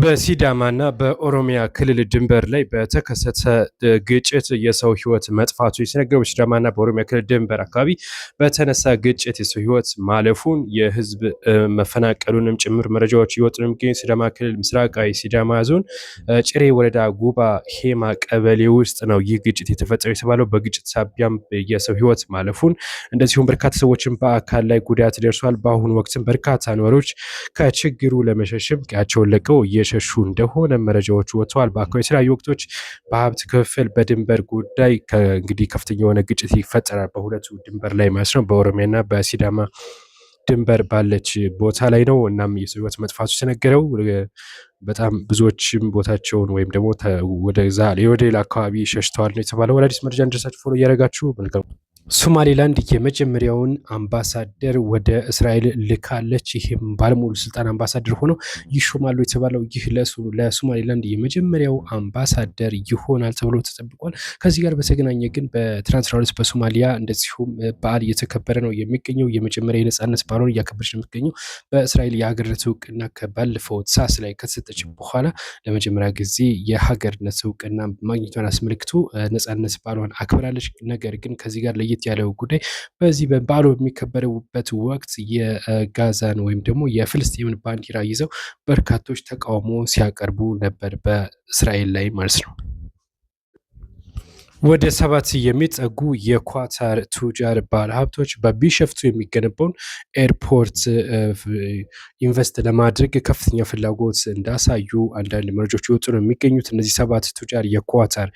በሲዳማና በኦሮሚያ ክልል ድንበር ላይ በተከሰተ ግጭት የሰው ህይወት መጥፋቱ የተነገረው በሲዳማና በኦሮሚያ ክልል ድንበር አካባቢ በተነሳ ግጭት የሰው ህይወት ማለፉን የህዝብ መፈናቀሉንም ጭምር መረጃዎች እየወጡ ነው የሚገኙት። ሲዳማ ክልል ምስራቃዊ ሲዳማ ዞን ጭሬ ወረዳ ጉባ ሄማ ቀበሌ ውስጥ ነው ይህ ግጭት የተፈጠረው የተባለው። በግጭት ሳቢያም የሰው ህይወት ማለፉን እንደዚሁም በርካታ ሰዎችን በአካል ላይ ጉዳት ደርሷል። በአሁኑ ወቅትም በርካታ ነዋሪዎች ከችግሩ ለመሸሽም ቀያቸውን ለቀው እየሸሹ እንደሆነ መረጃዎች ወጥተዋል። በአካባቢ የተለያዩ ወቅቶች በሀብት ክፍል በድንበር ጉዳይ እንግዲህ ከፍተኛ የሆነ ግጭት ይፈጠራል በሁለቱ ድንበር ላይ ማለት ነው። በኦሮሚያና በሲዳማ ድንበር ባለች ቦታ ላይ ነው። እናም የሰው ህይወት መጥፋቱ የተነገረው በጣም ብዙዎችም ቦታቸውን ወይም ደግሞ ወደ ሌላ አካባቢ ሸሽተዋል ነው የተባለው። አዲስ መረጃ እንደርሳችሁ ፎሎ እያደረጋችሁ መልካም። ሶማሌላንድ የመጀመሪያውን አምባሳደር ወደ እስራኤል ልካለች። ይህም ባለሙሉ ስልጣን አምባሳደር ሆነው ይሾማሉ የተባለው ይህ ለሶማሌላንድ የመጀመሪያው አምባሳደር ይሆናል ተብሎ ተጠብቋል። ከዚህ ጋር በተገናኘ ግን በትናንትናው ዕለት በሶማሊያ እንደዚሁም በዓል እየተከበረ ነው የሚገኘው። የመጀመሪያ የነጻነት በዓሉን እያከበረች ነው የሚገኘው። በእስራኤል የሀገርነት እውቅና ከባለፈው ታህሳስ ላይ ከተሰጠች በኋላ ለመጀመሪያ ጊዜ የሀገርነት እውቅና ማግኘቷን አስመልክቶ ነጻነት በዓሏን አክብራለች። ነገር ግን ከዚህ ጋር ለየት ያለው ጉዳይ በዚህ በዓሉ በሚከበረበት ወቅት የጋዛን ወይም ደግሞ የፍልስጤምን ባንዲራ ይዘው በርካቶች ተቃውሞ ሲያቀርቡ ነበር በእስራኤል ላይ ማለት ነው። ወደ 7 የሚጠጉ የኳታር ቱጃር ባለሀብቶች በቢሾፍቱ የሚገነባውን ኤርፖርት ኢንቨስት ለማድረግ ከፍተኛ ፍላጎት እንዳሳዩ አንዳንድ መረጃዎች የወጡ ነው የሚገኙት። እነዚህ 7 ቱጃር የኳታር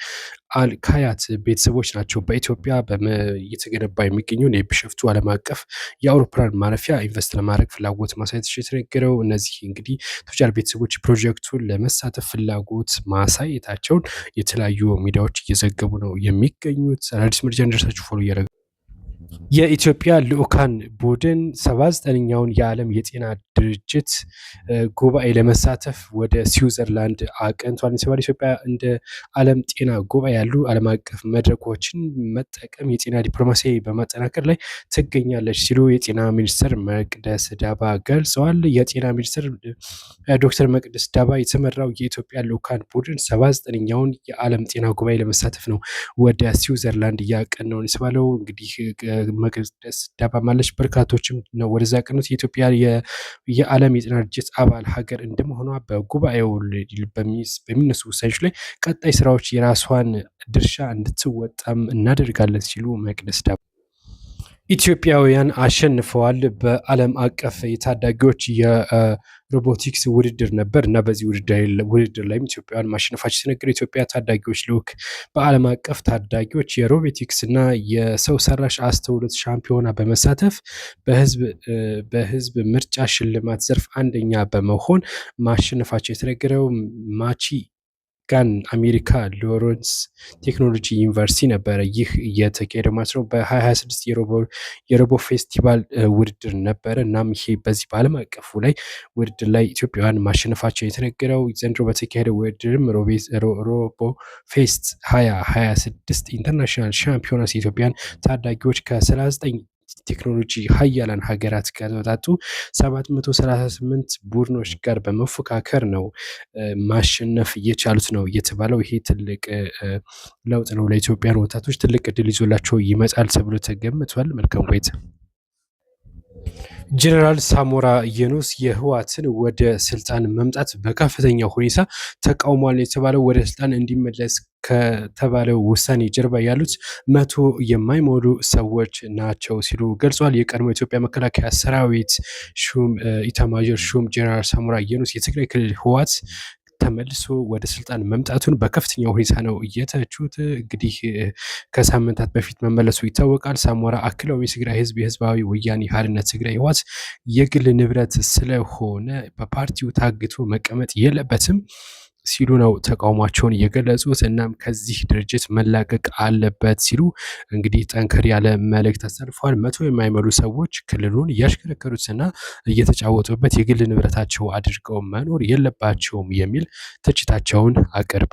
አልካያት ቤተሰቦች ናቸው። በኢትዮጵያ እየተገነባ የሚገኘውን የቢሾፍቱ ዓለም አቀፍ የአውሮፕላን ማረፊያ ኢንቨስት ለማድረግ ፍላጎት ማሳየታቸው የተነገረው። እነዚህ እንግዲህ ቱጃር ቤተሰቦች ፕሮጀክቱን ለመሳተፍ ፍላጎት ማሳየታቸውን የተለያዩ ሚዲያዎች እየዘገቡ ነው የሚገኙት። አዲስ መረጃ እንደርሳችሁ ፎሎ እያደረገ የኢትዮጵያ ልዑካን ቡድን 79ኛውን የዓለም የጤና ድርጅት ጉባኤ ለመሳተፍ ወደ ስዊዘርላንድ አቅንቷል የተባለ ኢትዮጵያ እንደ ዓለም ጤና ጉባኤ ያሉ ዓለም አቀፍ መድረኮችን መጠቀም የጤና ዲፕሎማሲ በማጠናከር ላይ ትገኛለች ሲሉ የጤና ሚኒስትር መቅደስ ዳባ ገልጸዋል። የጤና ሚኒስትር ዶክተር መቅደስ ዳባ የተመራው የኢትዮጵያ ልዑካን ቡድን 79ኛውን የዓለም ጤና ጉባኤ ለመሳተፍ ነው ወደ ስዊዘርላንድ እያቀናው የተባለው። እንግዲህ መቅደስ ዳባ ማለች በርካቶችም ነው ወደዛ ቀኑት። የኢትዮጵያ የዓለም የጤና ድርጅት አባል ሀገር እንደመሆኗ በጉባኤው በሚነሱ ውሳኔዎች ላይ ቀጣይ ስራዎች የራሷን ድርሻ እንድትወጣም እናደርጋለን ሲሉ መቅደስ ዳባ ኢትዮጵያውያን አሸንፈዋል። በዓለም አቀፍ የታዳጊዎች የሮቦቲክስ ውድድር ነበር እና በዚህ ውድድር ላይም ኢትዮጵያውያን ማሸነፋቸው የተነገረው። የኢትዮጵያ ታዳጊዎች ልዑክ በዓለም አቀፍ ታዳጊዎች የሮቦቲክስ እና የሰው ሰራሽ አስተውሎት ሻምፒዮና በመሳተፍ በህዝብ ምርጫ ሽልማት ዘርፍ አንደኛ በመሆን ማሸነፋቸው የተነገረው። ማቺ ጋን አሜሪካ ሎረንስ ቴክኖሎጂ ዩኒቨርሲቲ ነበረ ይህ የተካሄደ ማለት ነው። በ2026 የሮቦ ፌስቲቫል ውድድር ነበረ። እናም ይሄ በዚህ በዓለም አቀፉ ላይ ውድድር ላይ ኢትዮጵያውያን ማሸነፋቸው የተነገረው። ዘንድሮ በተካሄደ ውድድርም ሮቦ ፌስት 2026 ኢንተርናሽናል ሻምፒዮናስ የኢትዮጵያን ታዳጊዎች ከ39 ቴክኖሎጂ ሀያላን ሀገራት ጋር ተወጣጡ 738 ቡድኖች ጋር በመፎካከር ነው ማሸነፍ እየቻሉት ነው የተባለው። ይሄ ትልቅ ለውጥ ነው ለኢትዮጵያን ወጣቶች፣ ትልቅ እድል ይዞላቸው ይመጣል ተብሎ ተገምቷል። መልካም ቆይታ። ጀነራል ሳሞራ የኑስ የህወሓትን ወደ ስልጣን መምጣት በከፍተኛ ሁኔታ ተቃውሟል የተባለው ወደ ስልጣን እንዲመለስ ከተባለው ውሳኔ ጀርባ ያሉት 100 የማይሞሉ ሰዎች ናቸው ሲሉ ገልጿል። የቀድሞ የኢትዮጵያ መከላከያ ሰራዊት ሹም ኢታማዦር ሹም ጀነራል ሳሞራ የኑስ የትግራይ ክልል ህወሓት ተመልሶ ወደ ስልጣን መምጣቱን በከፍተኛ ሁኔታ ነው እየተቹት። እንግዲህ ከሳምንታት በፊት መመለሱ ይታወቃል። ሳሞራ አክለው የትግራይ ህዝብ የህዝባዊ ወያኔ ሓርነት ትግራይ ህወሓት የግል ንብረት ስለሆነ በፓርቲው ታግቶ መቀመጥ የለበትም ሲሉ ነው ተቃውሟቸውን የገለጹት። እናም ከዚህ ድርጅት መላቀቅ አለበት ሲሉ እንግዲህ ጠንከር ያለ መልእክት አስተላልፈዋል። 100 የማይሞሉ ሰዎች ክልሉን እያሽከረከሩትና እየተጫወቱበት የግል ንብረታቸው አድርገው መኖር የለባቸውም የሚል ትችታቸውን አቅርበዋል።